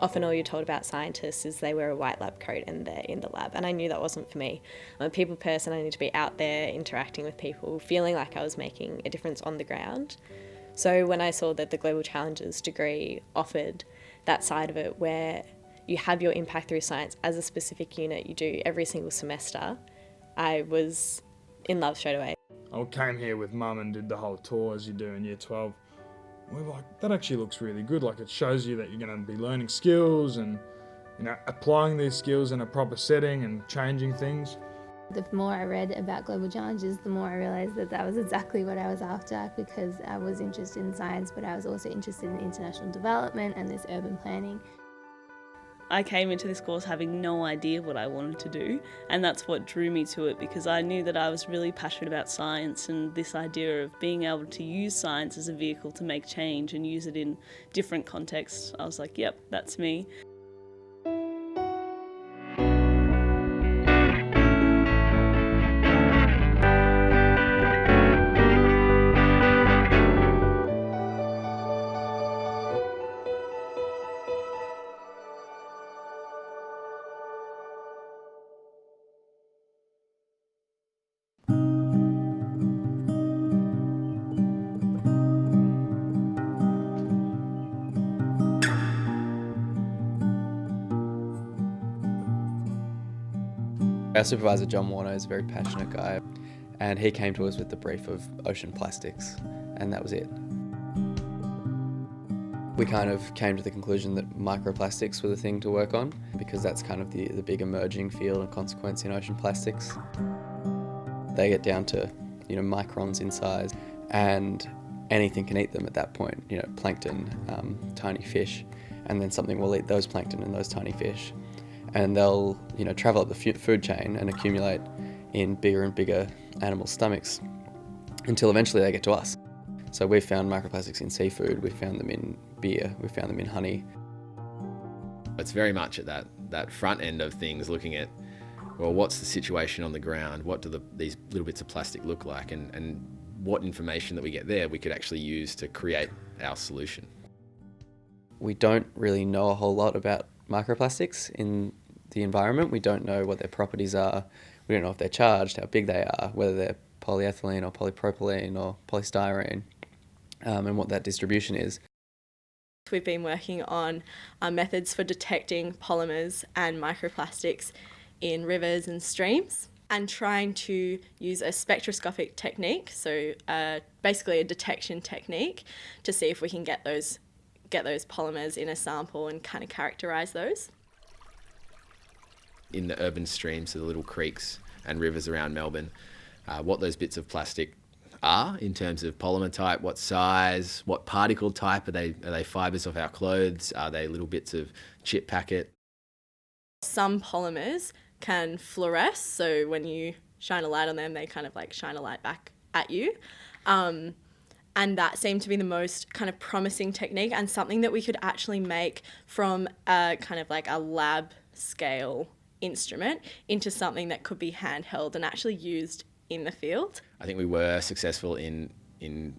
often all you're told about scientists is they wear a white lab coat and they're in the lab, and I knew that wasn't for me. I'm a people person. I need to be out there interacting with people, feeling like I was making a difference on the ground. So when I saw that the Global Challenges degree offered that side of it, where you have your impact through science as a specific unit you do every single semester, I was in love straight away. I came here with Mum and did the whole tour as you do in year 12. We're like, that actually looks really good. Like, it shows you that you're going to be learning skills and, you know, applying these skills in a proper setting and changing things. The more I read about global challenges, the more I realised that that was exactly what I was after, because I was interested in science, but I was also interested in international development and this urban planning. I came into this course having no idea what I wanted to do, and that's what drew me to it, because I knew that I was really passionate about science and this idea of being able to use science as a vehicle to make change and use it in different contexts. I was like, yep, that's me. Our supervisor, John Warner, is a very passionate guy, and he came to us with the brief of ocean plastics, and that was it. We kind of came to the conclusion that microplastics were the thing to work on, because that's kind of the big emerging field and consequence in ocean plastics. They get down to, you know, microns in size, and anything can eat them at that point. You know, plankton, tiny fish, and then something will eat those plankton and those tiny fish. And they'll, you know, travel up the food chain and accumulate in bigger and bigger animal stomachs until eventually they get to us. So we've found microplastics in seafood, we've found them in beer, we've found them in honey. It's very much at that front end of things, looking at, well, what's the situation on the ground? What do these little bits of plastic look like? And what information that we get there we could actually use to create our solution. We don't really know a whole lot about microplastics in the environment. We don't know what their properties are. We don't know if they're charged, how big they are, whether they're polyethylene or polypropylene or polystyrene, and what that distribution is. We've been working on methods for detecting polymers and microplastics in rivers and streams, and trying to use a spectroscopic technique, so basically a detection technique, to see if we can get those polymers in a sample and kind of characterise those. In the urban streams, so the little creeks and rivers around Melbourne, what those bits of plastic are in terms of polymer type, what size, what particle type. Are they fibres of our clothes? Are they little bits of chip packet? Some polymers can fluoresce, so when you shine a light on them, they kind of like shine a light back at you. And that seemed to be the most kind of promising technique, and something that we could actually make from a kind of like a lab scale instrument into something that could be handheld and actually used in the field. I think we were successful in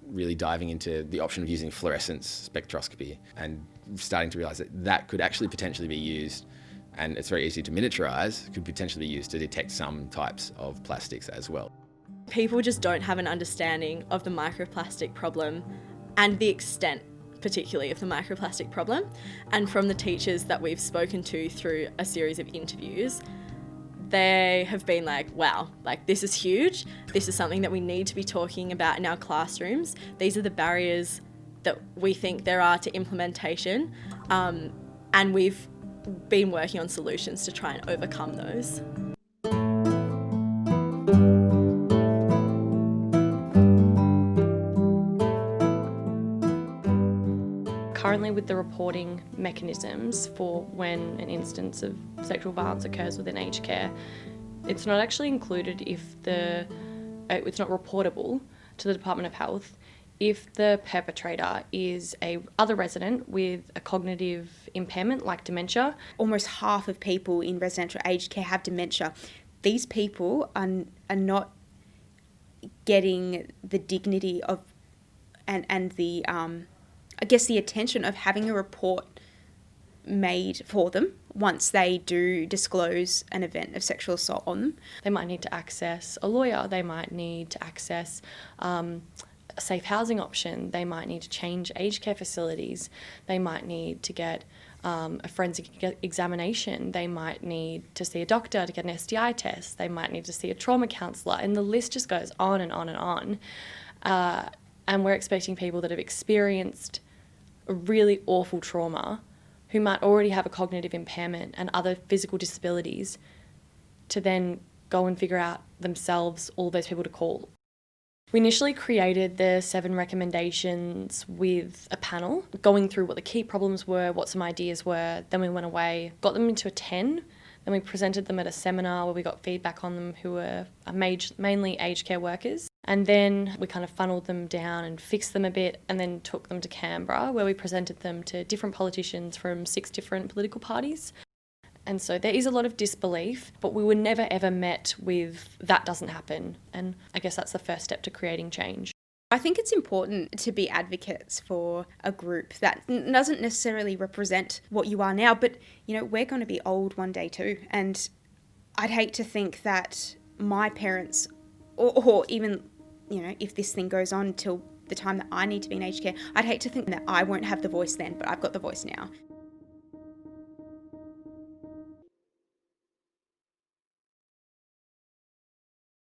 really diving into the option of using fluorescence spectroscopy and starting to realise that could actually potentially be used, and it's very easy to miniaturise, could potentially be used to detect some types of plastics as well. People just don't have an understanding of the microplastic problem and the extent particularly of the microplastic problem. And from the teachers that we've spoken to through a series of interviews, they have been like, wow, like this is huge. This is something that we need to be talking about in our classrooms. These are the barriers that we think there are to implementation. And we've been working on solutions to try and overcome those. Currently, with the reporting mechanisms for when an instance of sexual violence occurs within aged care, it's not actually included if it's not reportable to the Department of Health if the perpetrator is a other resident with a cognitive impairment like dementia. Almost half of people in residential aged care have dementia. These people are not getting the dignity of and the I guess the attention of having a report made for them once they do disclose an event of sexual assault on them. They might need to access a lawyer, they might need to access a safe housing option, they might need to change aged care facilities, they might need to get a forensic examination, they might need to see a doctor to get an STI test, they might need to see a trauma counsellor, and the list just goes on and on and on. And we're expecting people that have experienced a really awful trauma, who might already have a cognitive impairment and other physical disabilities, to then go and figure out themselves all those people to call. We initially created the 7 recommendations with a panel, going through what the key problems were, what some ideas were. Then we went away, got them into a 10. Then we presented them at a seminar where we got feedback on them, who were mainly aged care workers. And then we kind of funneled them down and fixed them a bit, and then took them to Canberra, where we presented them to different politicians from 6 different political parties. And so there is a lot of disbelief, but we were never ever met with that doesn't happen. And I guess that's the first step to creating change. I think it's important to be advocates for a group that doesn't necessarily represent what you are now, but, you know, we're going to be old one day too. And I'd hate to think that my parents, or even, you know, if this thing goes on till the time that I need to be in aged care, I'd hate to think that I won't have the voice then, but I've got the voice now.